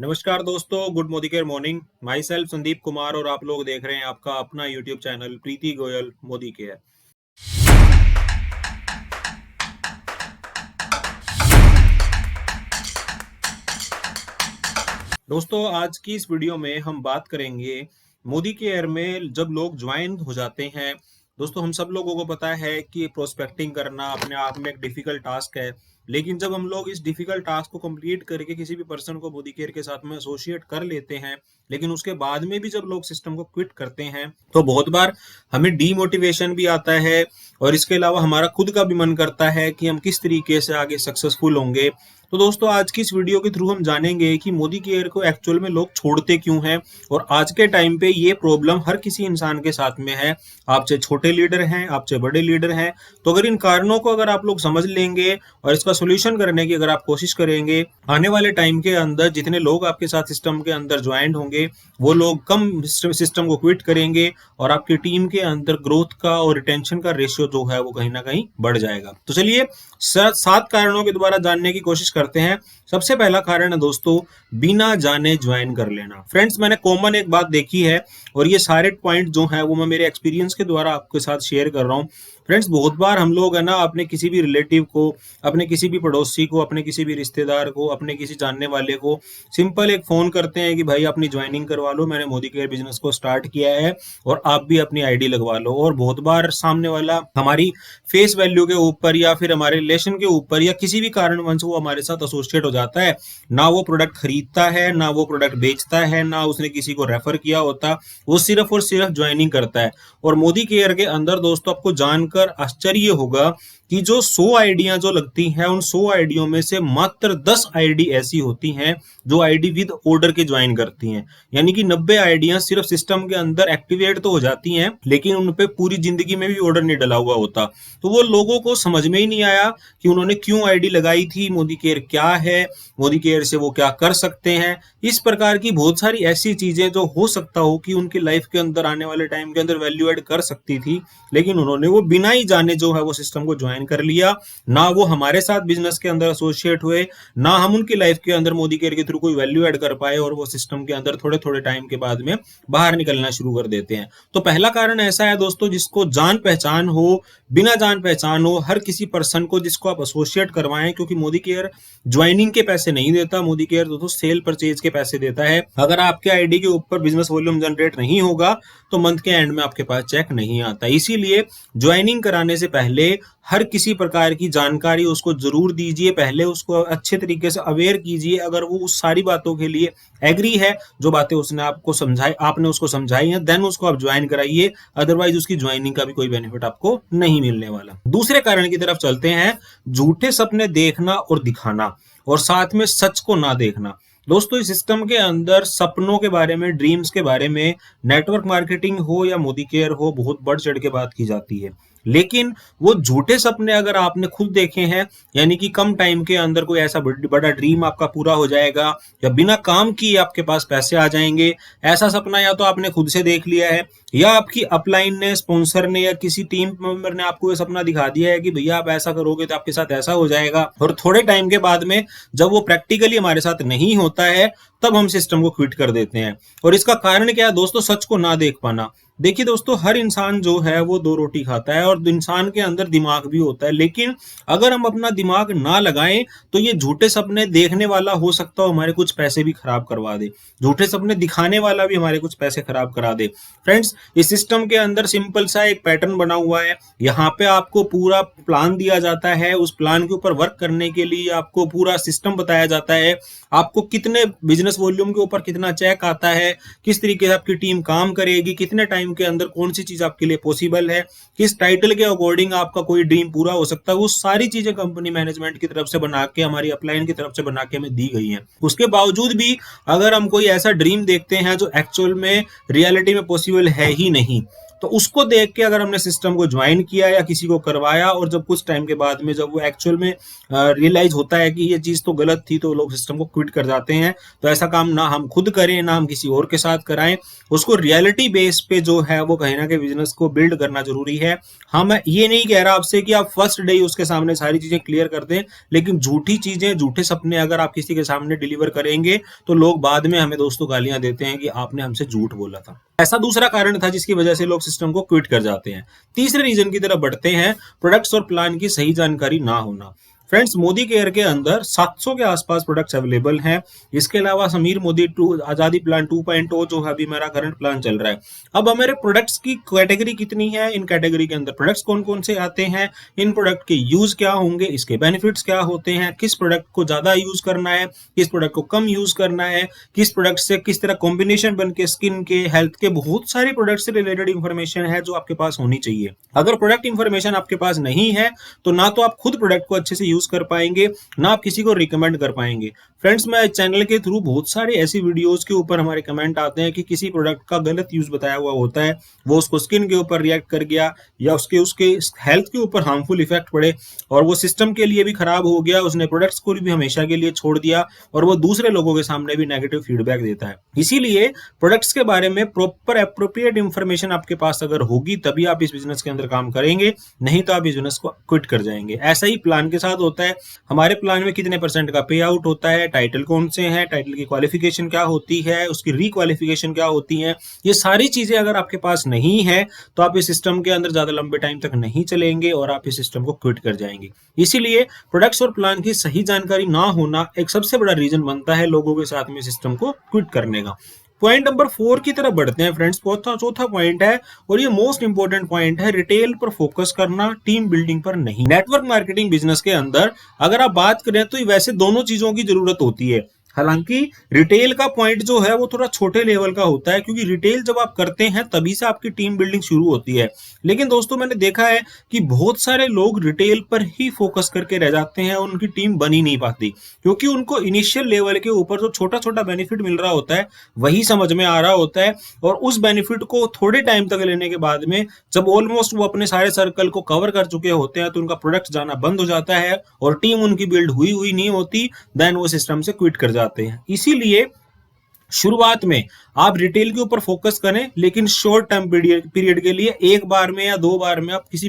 नमस्कार दोस्तों, good Modi care morning. My self Sandeep Kumar और आप लोग देख रहे हैं आपका अपना यूट्यूब चैनल प्रीति गोयल मोदी केयर। दोस्तों, आज की इस वीडियो में हम बात करेंगे मोदी केयर में जब लोग ज्वाइन हो जाते हैं। दोस्तों, हम सब लोगों को पता है कि प्रोस्पेक्टिंग करना अपने आप में एक डिफिकल्ट टास्क है, लेकिन जब हम लोग इस डिफिकल्ट टास्क को कंप्लीट करके किसी भी पर्सन को मोदी केयर के साथ में एसोसिएट कर लेते हैं, लेकिन उसके बाद में भी जब लोग सिस्टम को क्विट करते हैं तो बहुत बार हमें डीमोटिवेशन भी आता है और इसके अलावा हमारा खुद का भी मन करता है कि हम किस तरीके से आगे सक्सेसफुल होंगे। तो दोस्तों, आज की इस वीडियो के थ्रू हम जानेंगे कि मोदी केयर को एक्चुअल में लोग छोड़ते क्यों हैं और आज के टाइम पे ये प्रॉब्लम हर किसी इंसान के साथ में है। आप चाहे छोटे लीडर हैं, आप चाहे बड़े लीडर हैं, तो अगर इन कारणों को अगर आप लोग समझ लेंगे और इसका सोल्यूशन करने की अगर आप कोशिश करेंगे, आने वाले टाइम के अंदर जितने लोग आपके साथ सिस्टम के अंदर ज्वाइंट होंगे वो लोग कम सिस्टम को क्विट करेंगे और आपकी टीम के अंदर ग्रोथ का और रिटेंशन का रेशियो जो है वो कहीं ना कहीं बढ़ जाएगा। तो चलिए 7 कारणों के द्वारा जानने की कोशिश करते हैं। सबसे पहला कारण है दोस्तों, बिना जाने ज्वाइन कर लेना। फ्रेंड्स, मैंने कॉमन एक बात देखी है और ये सारे पॉइंट जो है वो मैं मेरे एक्सपीरियंस के द्वारा आपके साथ शेयर कर रहा हूँ। फ्रेंड्स, बहुत बार हम लोग है ना अपने किसी भी रिलेटिव को, अपने किसी भी पड़ोसी को, अपने किसी भी रिश्तेदार को, अपने किसी जानने वाले को सिंपल एक फोन करते हैं कि भाई अपनी ज्वाइनिंग करवा लो, मैंने मोदी केयर बिजनेस को स्टार्ट किया है और आप भी अपनी आईडी लगवा लो। और बहुत बार सामने वाला हमारी फेस वैल्यू के ऊपर या फिर हमारे रिलेशन के ऊपर या किसी भी कारणवश वो हमारे साथ एसोसिएट हो जाता है। ना वो प्रोडक्ट खरीदता है, ना वो प्रोडक्ट बेचता है, ना उसने किसी को रेफर किया होता, वो सिर्फ और सिर्फ ज्वाइनिंग करता है। और मोदी केयर के अंदर दोस्तों आपको जानकर आश्चर्य होगा कि जो 100 आईडियां जो लगती हैं उन 100 आईडियों में से मात्र 10 आईडी ऐसी होती हैं जो आईडी विद ऑर्डर के ज्वाइन करती हैं। यानी कि 90 आईडियां सिर्फ सिस्टम के अंदर एक्टिवेट तो हो जाती हैं, लेकिन उन पे पूरी जिंदगी में भी ऑर्डर नहीं डला हुआ होता। तो वो लोगों को समझ में ही नहीं आया कि उन्होंने क्यों आईडी लगाई थी, मोदी केयर क्या है, मोदी केयर से वो क्या कर सकते हैं। इस प्रकार की बहुत सारी ऐसी चीजें जो हो सकता हो कि उनकी लाइफ के अंदर आने वाले टाइम के अंदर वैल्यू एड कर सकती थी, लेकिन उन्होंने वो बिना ही जाने जो है वो सिस्टम को ज्वाइन कर लिया। ना वो हमारे साथ बिजनेस के अंदर एसोसिएट हुए, ना हम उनकी लाइफ के अंदर मोदी केयर के थ्रू कोई वैल्यू ऐड कर पाए और वो सिस्टम के अंदर थोड़े थोड़े टाइम के बाद में बाहर निकलना शुरू कर देते हैं। तो पहला कारण ऐसा है दोस्तों, जिसको जान पहचान हो, बिना जान पहचान हो, हर किसी पर्सन को जिसको आप एसोसिएट करवाएं, क्योंकि मोदी केयर ज्वाइनिंग के पैसे नहीं देता, मोदी केयर दोस्तों सेल परचेज के पैसे देता है। अगर आपके आईडी के ऊपर बिजनेस वॉल्यूम जनरेट नहीं होगा तो मंथ के एंड में आपके पास चेक नहीं आता। इसीलिए ज्वाइनिंग कराने से पहले हर किसी प्रकार की जानकारी उसको जरूर दीजिए, पहले उसको अच्छे तरीके से अवेयर कीजिए। अगर वो उस सारी बातों के लिए एग्री है, जो बातें उसने आपको समझाई, आपने उसको समझाई है, देन उसको आप ज्वाइन कराइए। अदरवाइज उसकी ज्वाइनिंग का भी कोई बेनिफिट आपको नहीं मिलने वाला। दूसरे कारण की तरफ चलते हैं, झूठे सपने देखना और दिखाना और साथ में सच को ना देखना। दोस्तों, इस सिस्टम के अंदर सपनों के बारे में, ड्रीम्स के बारे में, नेटवर्क मार्केटिंग हो या मोदी केयर हो, बहुत बढ़ चढ़ के बात की जाती है। लेकिन वो झूठे सपने अगर आपने खुद देखे हैं, यानी कि कम टाइम के अंदर कोई ऐसा बड़ा ड्रीम आपका पूरा हो जाएगा या बिना काम किए आपके पास पैसे आ जाएंगे, ऐसा सपना या तो आपने खुद से देख लिया है या आपकी अपलाइन ने, स्पॉन्सर ने या किसी टीम मेंबर ने आपको ये सपना दिखा दिया है कि भैया आप ऐसा करोगे तो आपके साथ ऐसा हो जाएगा, और थोड़े टाइम के बाद में जब वो प्रैक्टिकली हमारे साथ नहीं होता है तब हम सिस्टम को क्विट कर देते हैं। और इसका कारण क्या है दोस्तों? सच को ना देख पाना। देखिए दोस्तों, हर इंसान जो है वो 2 रोटी खाता है और इंसान के अंदर दिमाग भी होता है, लेकिन अगर हम अपना दिमाग ना लगाएं तो ये झूठे सपने देखने वाला हो सकता हो हमारे कुछ पैसे भी खराब करवा दे, झूठे सपने दिखाने वाला भी हमारे कुछ पैसे खराब करा दे। फ्रेंड्स, इस सिस्टम के अंदर सिंपल सा एक पैटर्न बना हुआ है। यहाँ पे आपको पूरा प्लान दिया जाता है, उस प्लान के ऊपर वर्क करने के लिए आपको पूरा सिस्टम बताया जाता है। आपको कितने बिजनेस वॉल्यूम के ऊपर कितना चेक आता है, किस तरीके से आपकी टीम काम करेगी, कितने टाइम के अंदर कौन सी चीज आपके लिए पॉसिबल है, किस टाइटल के अकॉर्डिंग आपका कोई ड्रीम पूरा हो सकता है, वो सारी चीजें कंपनी मैनेजमेंट की तरफ से बना के, हमारी अपलाइन की तरफ से बना के हमें दी गई हैं। उसके बावजूद भी अगर हम कोई ऐसा ड्रीम देखते हैं जो एक्चुअल में रियलिटी में पॉसिबल है ही नहीं, तो उसको देख के अगर हमने सिस्टम को ज्वाइन किया या किसी को करवाया और जब कुछ टाइम के बाद में जब वो एक्चुअल में रियलाइज होता है कि ये चीज तो गलत थी, तो लोग सिस्टम को क्विट कर जाते हैं। तो ऐसा काम ना हम खुद करें, ना हम किसी और के साथ कराएं। उसको रियलिटी बेस पे जो है वो कहीं ना कहीं बिजनेस को बिल्ड करना जरूरी है। हाँ, मैं ये नहीं कह रहा आपसे कि आप फर्स्ट डे उसके सामने सारी चीजें क्लियर कर दें, लेकिन झूठी चीजें, झूठे सपने अगर आप किसी के सामने डिलीवर करेंगे तो लोग बाद में हमें दोस्तों गालियां देते हैं कि आपने हमसे झूठ बोला था। ऐसा दूसरा कारण था जिसकी वजह से लोग सिस्टम को क्विट कर जाते हैं। तीसरे रीजन की तरफ बढ़ते हैं, प्रोडक्ट्स और प्लान की सही जानकारी ना होना। फ्रेंड्स, मोदी केयर के अंदर 700 के आसपास प्रोडक्ट्स अवेलेबल हैं। इसके अलावा समीर मोदी आजादी प्लान 2.0 जो है अभी मेरा करंट प्लान चल रहा है। अब हमारे प्रोडक्ट्स की कैटेगरी कितनी है, इन कैटेगरी के अंदर प्रोडक्ट्स कौन कौन से आते हैं, इन प्रोडक्ट के यूज क्या होंगे, इसके बेनिफिट्स क्या होते हैं, किस प्रोडक्ट को ज्यादा यूज करना है, किस प्रोडक्ट को कम यूज करना है, किस प्रोडक्ट से किस तरह कॉम्बिनेशन बन के स्किन के, हेल्थ के, बहुत सारी प्रोडक्ट से रिलेटेड इंफॉर्मेशन है जो आपके पास होनी चाहिए। अगर प्रोडक्ट इंफॉर्मेशन आपके पास नहीं है तो ना तो आप खुद प्रोडक्ट को अच्छे से यूज कर पाएंगे, ना आप किसी को रिकमेंड कर पाएंगे। फ्रेंड्स, मैं चैनल के थ्रू बहुत सारे ऐसी वीडियोस के ऊपर हमारे कमेंट आते हैं कि किसी प्रोडक्ट का गलत यूज बताया हुआ होता है, वो उसको स्किन के ऊपर रिएक्ट कर गया या उसके हेल्थ के ऊपर हार्मफुल इफेक्ट पड़े और वो सिस्टम के लिए भी खराब हो गया, उसने प्रोडक्ट्स को भी हमेशा के लिए छोड़ दिया और वो दूसरे लोगों के सामने भी नेगेटिव फीडबैक देता है। इसीलिए प्रोडक्ट्स के बारे में प्रॉपर एप्रोप्रिएट इंफॉर्मेशन आपके पास अगर होगी तभी आप इस बिजनेस के अंदर काम करेंगे, नहीं तो आप इस बिजनेस को क्विट कर जाएंगे। ऐसा ही प्लान के साथ होता है। हमारे प्लान में कितने परसेंट का पे आउट होता है, टाइटल कौन से हैं, टाइटल की क्वालिफिकेशन क्या होती है, उसकी रिक्वालिफिकेशन क्या होती है, ये सारी चीजें अगर आपके पास नहीं है तो आप इस सिस्टम के अंदर ज्यादा लंबे टाइम तक नहीं चलेंगे और आप इस सिस्टम को क्विट कर जाएंगे। इसीलिए प्रोडक्ट्स और प्लान की सही जानकारी ना होना एक सबसे बड़ा रीजन बनता है लोगों के साथ में सिस्टम को क्विट करने का। पॉइंट नंबर 4 की तरफ बढ़ते हैं फ्रेंड्स। चौथा पॉइंट है और ये मोस्ट इंपॉर्टेंट पॉइंट है, रिटेल पर फोकस करना, टीम बिल्डिंग पर नहीं। नेटवर्क मार्केटिंग बिजनेस के अंदर अगर आप बात करें तो वैसे दोनों चीजों की जरूरत होती है। हालांकि रिटेल का पॉइंट जो है वो थोड़ा छोटे लेवल का होता है, क्योंकि रिटेल जब आप करते हैं तभी से आपकी टीम बिल्डिंग शुरू होती है। लेकिन दोस्तों, मैंने देखा है कि बहुत सारे लोग रिटेल पर ही फोकस करके रह जाते हैं और उनकी टीम बन ही नहीं पाती, क्योंकि उनको इनिशियल लेवल के ऊपर जो छोटा छोटा बेनिफिट मिल रहा होता है वही समझ में आ रहा होता है, और उस बेनिफिट को थोड़े टाइम तक लेने के बाद में जब ऑलमोस्ट वो अपने सारे सर्कल को कवर कर चुके होते हैं तो उनका प्रोडक्ट जाना बंद हो जाता है और टीम उनकी बिल्ड हुई नहीं होती, देन वो सिस्टम से क्विट कर जाते हैं। इसीलिए शुरुआत में आप रिटेल के ऊपर फोकस करें, लेकिन शॉर्ट टर्म पीरियड के लिए एक बार में या 2 बार में आप किसी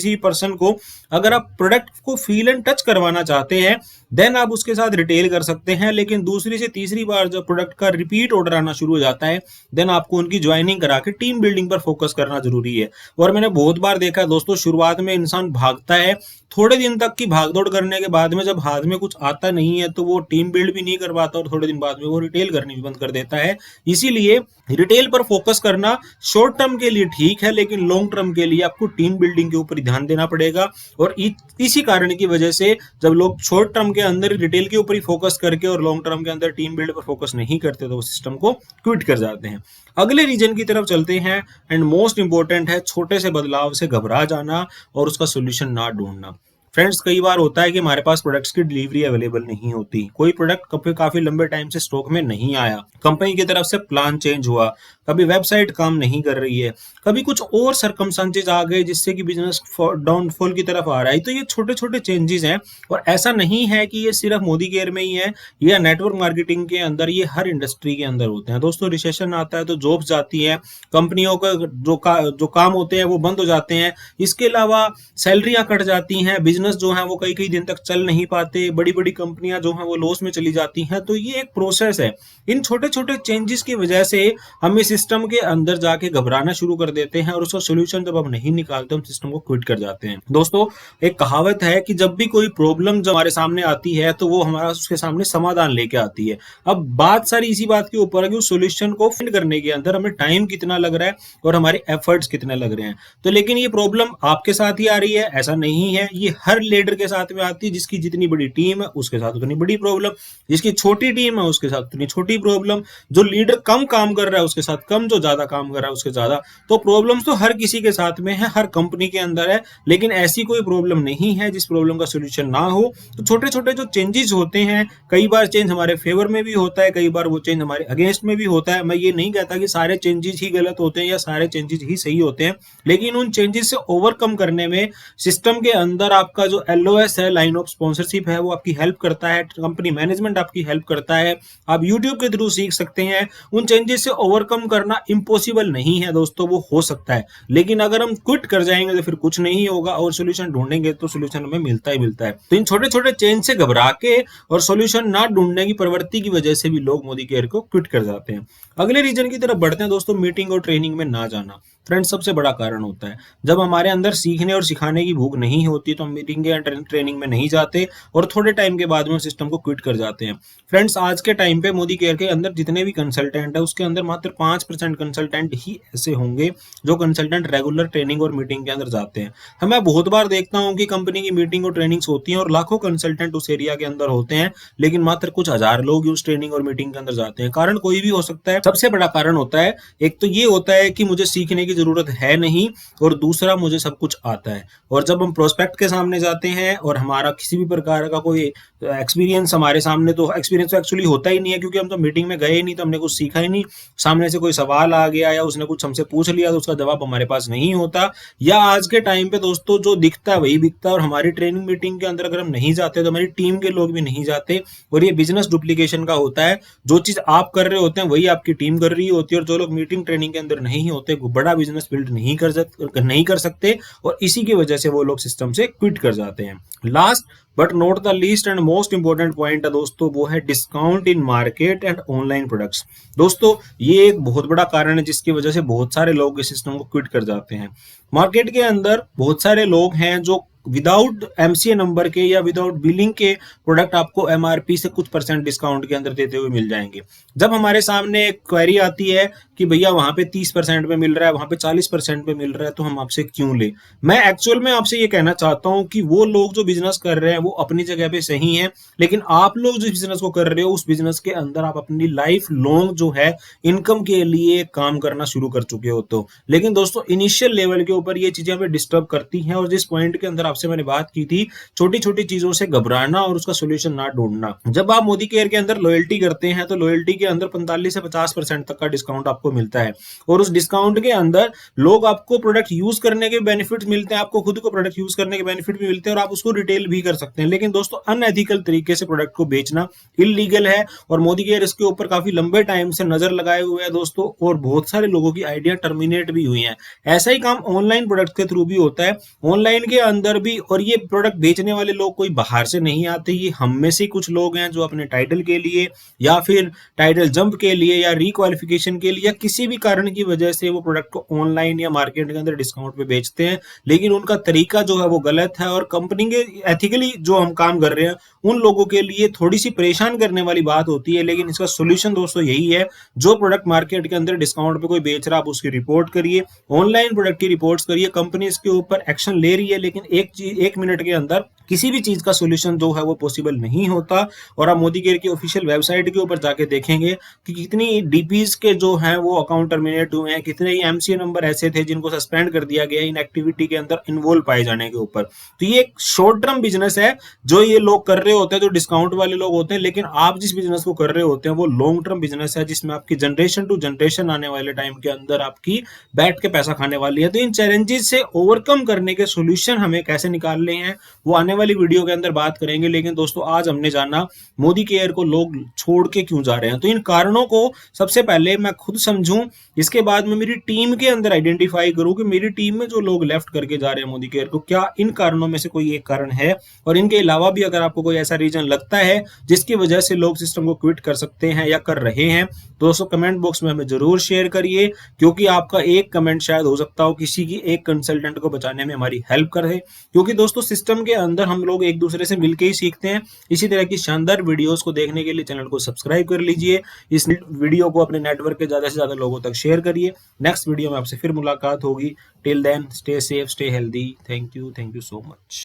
भी पर्सन को अगर आप प्रोडक्ट को फील एंड टच करवाना चाहते हैं देन आप उसके साथ रिटेल कर सकते हैं। लेकिन दूसरी से तीसरी बार जब प्रोडक्ट का रिपीट ऑर्डर आना शुरू हो जाता है देन आपको उनकी ज्वाइनिंग करा के टीम बिल्डिंग पर फोकस करना जरूरी है। और मैंने बहुत बार देखा है दोस्तों, शुरुआत में इंसान भागता है, थोड़े दिन तक की भागदौड़ करने के बाद में जब हाथ में कुछ आता नहीं है तो वो टीम बिल्ड भी नहीं कर पाता और थोड़े दिन बाद में वो रिटेल करनी भी बंद कर देता है। इसीलिए रिटेल पर फोकस करना शॉर्ट टर्म के लिए ठीक है, लेकिन लॉन्ग टर्म के लिए आपको टीम बिल्डिंग के ऊपर ध्यान देना पड़ेगा। और इसी कारण की वजह से जब लोग शॉर्ट टर्म के अंदर रिटेल के ऊपर ही फोकस करके और लॉन्ग टर्म के अंदर टीम बिल्ड पर फोकस नहीं करते तो वो सिस्टम को क्विट कर जाते हैं। अगले रीजन की तरफ चलते हैं एंड मोस्ट इंपॉर्टेंट है, छोटे से बदलाव से घबरा जाना और उसका सोल्यूशन ना ढूंढना। फ्रेंड्स, कई बार होता है कि हमारे पास प्रोडक्ट्स की डिलीवरी अवेलेबल नहीं होती, कोई प्रोडक्ट काफी लंबे टाइम से स्टॉक में नहीं आया, कंपनी की तरफ से प्लान चेंज हुआ, कभी वेबसाइट काम नहीं कर रही है, कभी कुछ और सर्कमस्टेंसेस आ गए जिससे कि बिजनेस डाउनफॉल की तरफ आ रहा है। तो ये छोटे छोटे चेंजेस हैं और ऐसा नहीं है कि ये सिर्फ मोदी केयर में ही है या नेटवर्क मार्केटिंग के अंदर, ये हर इंडस्ट्री के अंदर होते हैं। दोस्तों, रिसेशन आता है तो जॉब्स जाती हैं, कंपनियों का जो काम होते हैं वो बंद हो जाते हैं, इसके अलावा सैलरियां कट जाती हैं, बिजनेस जो है वो कई कई दिन तक चल नहीं पाते, बड़ी बड़ी कंपनियां जो हैं वो लॉस में चली जाती हैं। तो ये एक प्रोसेस है। इन छोटे छोटे चेंजेस की वजह से हम इस सिस्टम के अंदर जाके घबराना शुरू कर देते हैं और उसका सोल्यूशन जब हम नहीं निकालते हम सिस्टम को क्विट कर जाते हैं। दोस्तों, एक कहावत है कि जब भी कोई प्रॉब्लम जब हमारे सामने आती है तो वो हमारा उसके सामने समाधान लेके आती है। अब बात सारी इसी बात के ऊपर है कि उस सोल्यूशन को फाइंड करने के अंदर हमें टाइम कितना लग रहा है और हमारे एफर्ट्स कितने लग रहे हैं। तो लेकिन ये प्रॉब्लम आपके साथ ही आ रही है ऐसा नहीं है, ये हर लीडर के साथ में आती है। जिसकी जितनी बड़ी टीम है उसके साथ उतनी बड़ी प्रॉब्लम, जिसकी छोटी टीम है उसके साथ उतनी छोटी प्रॉब्लम, जो लीडर कम काम कर रहा है उसके साथ कम, जो ज्यादा काम कर रहा है उसके ज्यादा। तो प्रॉब्लम्स तो हर किसी के साथ में है, हर कंपनी के अंदर है, लेकिन ऐसी कोई प्रॉब्लम नहीं है जिस प्रॉब्लम का सोल्यूशन ना हो। तो छोटे छोटे जो चेंजेस होते हैं, कई बार चेंज हमारे फेवर में भी होता है, कई बार वो चेंज हमारे अगेंस्ट में भी होता है। मैं ये नहीं कहता कि सारे चेंजेस ही गलत होते हैं या सारे चेंजेस ही सही होते हैं, लेकिन उन चेंजेस से ओवरकम करने में सिस्टम के अंदर आपका जो LOS है, लाइन ऑफ स्पॉन्सरशिप है, वो आपकी हेल्प करता है, कंपनी मैनेजमेंट आपकी हेल्प करता है। आप यूट्यूब के थ्रू सीख सकते हैं। उन चेंजेस से ओवरकम करना इम्पॉसिबल नहीं है दोस्तों, वो हो सकता है, लेकिन अगर हम क्विट कर जाएंगे तो फिर कुछ नहीं होगा, और सोल्यूशन ढूंढेंगे तो सोल्यूशन हमें मिलता ही मिलता है। तो इन छोटे छोटे चेंज से घबरा के और सोल्यूशन ना ढूंढने की प्रवृत्ति की वजह से भी लोग मोदी केयर को क्विट कर जाते हैं। अगले रीजन की तरफ बढ़ते हैं दोस्तों, मीटिंग और ट्रेनिंग में ना जाना। फ्रेंड्स, सबसे बड़ा कारण होता है जब हमारे अंदर सीखने और सिखाने की भूख नहीं होती तो हम मीटिंग या ट्रेनिंग में नहीं जाते और थोड़े टाइम के बाद में सिस्टम को क्विट कर जाते हैं। फ्रेंड्स, आज के टाइम पे मोदी केयर के अंदर जितने भी कंसल्टेंट है उसके अंदर मात्र 5% कंसल्टेंट ही ऐसे होंगे जो कंसल्टेंट रेगुलर ट्रेनिंग और मीटिंग के अंदर जाते हैं। मैं बहुत बार देखता हूं कि कंपनी की मीटिंग और ट्रेनिंग्स होती हैं और लाखों कंसल्टेंट उस एरिया के अंदर होते हैं, लेकिन मात्र कुछ हजार लोग उस ट्रेनिंग और मीटिंग के अंदर जाते हैं। कारण कोई भी हो सकता है। सबसे बड़ा कारण होता है, एक तो ये होता है कि मुझे सीखने की जरूरत है नहीं, और दूसरा मुझे सब कुछ आता है। और जब हम प्रोस्पेक्ट के सामने जाते हैं और हमारा किसी भी प्रकार का कोई एक्सपीरियंस हमारे सामने, तो एक्सपीरियंस तो एक्चुअली होता ही नहीं है, क्योंकि हम तो मीटिंग में गए ही नहीं, तो हमने कुछ सीखा ही नहीं। सामने से कोई सवाल आ गया या उसने कुछ हमसे पूछ लिया तो उसका जवाब हमारे पास नहीं होता। या आज के टाइम पे दोस्तों जो दिखता है वही बिकता है, और हमारी ट्रेनिंग मीटिंग के अंदर अगर हम नहीं जाते तो हमारी टीम के लोग भी नहीं जाते, और ये बिजनेस डुप्लीकेशन का होता है। जो चीज आप कर रहे होते हैं वही आपकी टीम कर रही होती है, और जो लोग मीटिंग ट्रेनिंग के अंदर नहीं होते वो बड़ा बिजनेस बिल्ड नहीं कर सकते, और इसी की वजह से वो लोग सिस्टम से क्विट कर जाते हैं। Last but not the least and most important point है दोस्तों, वो है discount in market and online products. दोस्तों, ये एक बहुत बड़ा कारण है जिसकी वजह से बहुत सारे लोग इस सिस्टम को क्विट कर जाते हैं। मार्केट के अंदर बहुत सारे लोग हैं जो विदाउट MCA नंबर के या विदाउट बिलिंग के प्रोडक्ट आपको MRP से कुछ % डिस्काउंट के अंदर देते हुए मिल जाएंगे। जब हमारे सामने एक क्वेरी आती है कि भैया वहां पे 30% पे मिल रहा है, वहां पे 40% पे मिल रहा है, तो हम आपसे क्यों ले। मैं एक्चुअल में आपसे ये कहना चाहता हूं कि वो लोग जो बिजनेस कर रहे हैं वो अपनी जगह पे सही है, लेकिन आप लोग जिस बिजनेस को कर रहे हो उस बिजनेस के अंदर आप अपनी लाइफ लॉन्ग जो है इनकम के लिए काम करना शुरू कर चुके हो। तो लेकिन दोस्तों, इनिशियल लेवल के ऊपर ये चीजें हमें डिस्टर्ब करती हैं, और जिस पॉइंट के अंदर आपसे मैंने बात की थी, छोटी छोटी चीजों से घबराना और उसका सोल्यूशन ना ढूंढना। जब आप मोदी केयर के अंदर लॉयल्टी करते हैं तो लॉयल्टी के अंदर 45 से 50% तक का डिस्काउंट आपको मिलता है, और उस डिस्काउंट के अंदर लोग आपको प्रोडक्ट यूज करने के बेनिफिट मिलते हैं, आपको खुद को प्रोडक्ट यूज करने के बेनिफिट भी मिलते हैं, और आप उसको रिटेल भी कर सकते हैं। लेकिन दोस्तों, अनएथिकल तरीके से प्रोडक्ट को बेचना इलीगल है, और मोदी केयर इसके ऊपर काफी लंबे टाइम से नजर लगाए हुए है दोस्तों, और बहुत सारे लोगों की आइडिया टर्मिनेट भी हुई है। ऐसा ही काम ऑनलाइन प्रोडक्ट के थ्रू भी होता है। ऑनलाइन के अंदर भी, और ये प्रोडक्ट बेचने वाले लोग कोई बाहर से नहीं आते, ये हम में से कुछ लोग हैं जो अपने टाइटल के लिए या फिर टाइटल जंप के लिए या रिक्वालिफिकेशन के लिए या किसी भी कारण की वजह से वो प्रोडक्ट को ऑनलाइन या मार्केट के अंदर डिस्काउंट पे बेचते हैं, लेकिन उनका तरीका जो है वो गलत है, और कंपनी के एथिकली जो हम काम कर रहे हैं उन लोगों के लिए थोड़ी सी परेशान करने वाली बात होती है। लेकिन इसका सोल्यूशन दोस्तों यही है, जो प्रोडक्ट मार्केट के अंदर डिस्काउंट पे कोई बेच रहा है आप उसकी रिपोर्ट करिए, ऑनलाइन प्रोडक्ट की रिपोर्ट्स करिए। कंपनी इसके ऊपर एक्शन ले रही है, लेकिन एक मिनट के अंदर किसी भी चीज का सोल्यूशन जो है वो पॉसिबल नहीं होता। और आप मोदी केयर की ऑफिशियल वेबसाइट के ऊपर जाके देखेंगे कि कितनी डीपीज के जो हैं वो अकाउंट टर्मिनेट हुए हैं, कितने ही MCA नंबर ऐसे थे जिनको सस्पेंड कर दिया गया इन एक्टिविटी के अंदर इन्वॉल्व पाए जाने के ऊपर। तो ये एक शॉर्ट टर्म बिजनेस है जो ये लोग कर रहे होते हैं, जो डिस्काउंट वाले लोग होते हैं, लेकिन आप जिस बिजनेस को कर रहे होते हैं वो लॉन्ग टर्म बिजनेस है, जिसमें आपकी जनरेशन टू जनरेशन आने वाले टाइम के अंदर आपकी बैठ के पैसा खाने वाली है। तो इन चैलेंजेस से ओवरकम करने के सोल्यूशन हमें कैसे निकालने हैं वो आने वाली वीडियो के अंदर बात करेंगे। लेकिन दोस्तों, आज हमने जाना मोदी केयर को लोग छोड़ के क्यों जा रहे हैं। तो इन कारणों को सबसे पहले मैं खुद समझूं, इसके बाद में मेरी टीम के अंदर आइडेंटिफाई करूं कि मेरी टीम में जो लोग लेफ्ट करके जा रहे हैं मोदी केयर को, क्या इन कारणों में से कोई एक कारण है। और इनके अलावा भी अगर आपको कोई ऐसा रीजन लगता है जिसकी वजह से लोग सिस्टम को क्विट कर सकते हैं या कर रहे हैं, दोस्तों कमेंट बॉक्स में हमें जरूर शेयर करिए, क्योंकि आपका एक कमेंट शायद हो सकता हो किसी की एक कंसल्टेंट को बचाने में हमारी हेल्प करे। क्योंकि दोस्तों, सिस्टम के अंदर हम लोग एक दूसरे से मिलकर ही सीखते हैं। इसी तरह की शानदार वीडियोस को देखने के लिए चैनल को सब्सक्राइब कर लीजिए, इस वीडियो को अपने नेटवर्क के ज्यादा से ज्यादा लोगों तक शेयर करिए। नेक्स्ट वीडियो में आपसे फिर मुलाकात होगी। Till then, stay safe, stay healthy. Thank you so much.